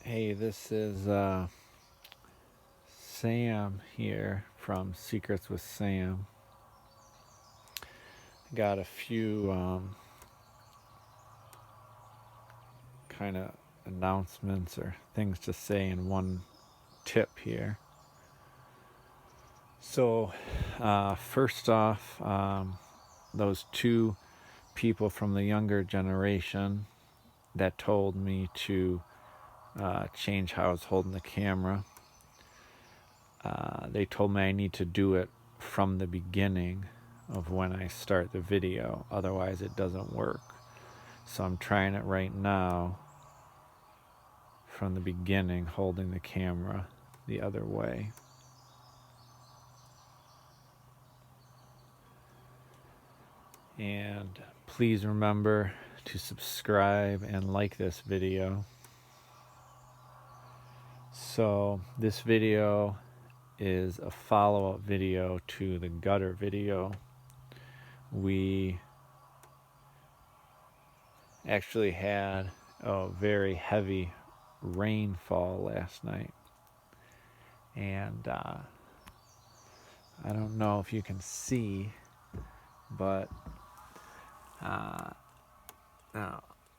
Hey, this is Sam here from Secrets with Sam. Got a few kind of announcements or things to say in one tip here. So, first off, those two people from the younger generation that told me to change how I was holding the camera. They told me I need to do it from the beginning of when I start the video, otherwise it doesn't work. So I'm trying it right now from the beginning, holding the camera the other way. And please remember to subscribe and like this video. So this video is a follow-up video to the gutter video. We actually had a very heavy rainfall last night, and I don't know if you can see, but oh,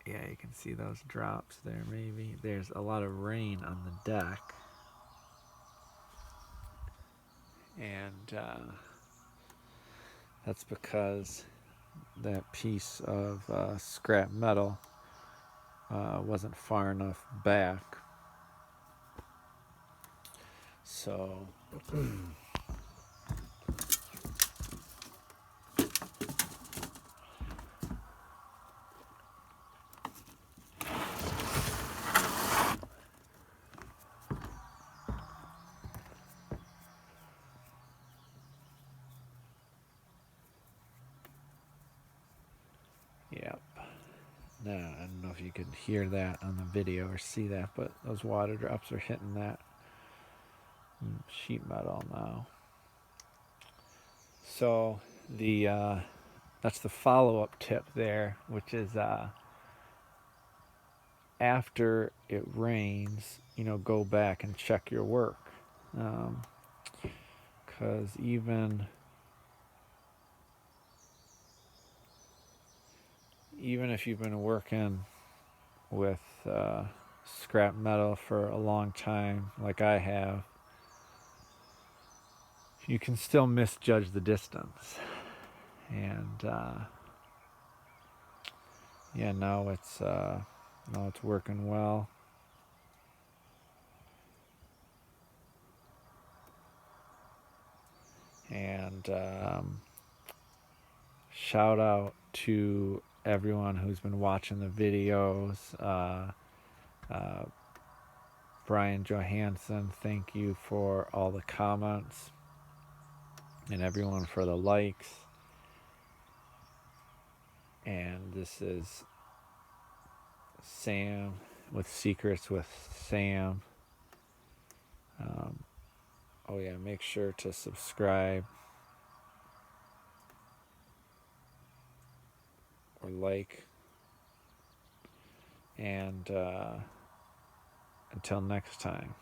yeah, you can see those drops there. Maybe there's a lot of rain on the deck, and that's because that piece of scrap metal wasn't far enough back. So yep. Now, I don't know if you could hear that on the video or see that, but those water drops are hitting that sheet metal now. So that's the follow-up tip there, which is after it rains, go back and check your work, because even if you've been working with scrap metal for a long time, like I have, you can still misjudge the distance. And yeah, now it's working well. And shout out to everyone who's been watching the videos. Brian Johansson, thank you for all the comments, and everyone for the likes. And this is Sam with Secrets with Sam. Oh yeah, make sure to subscribe or like. And until next time.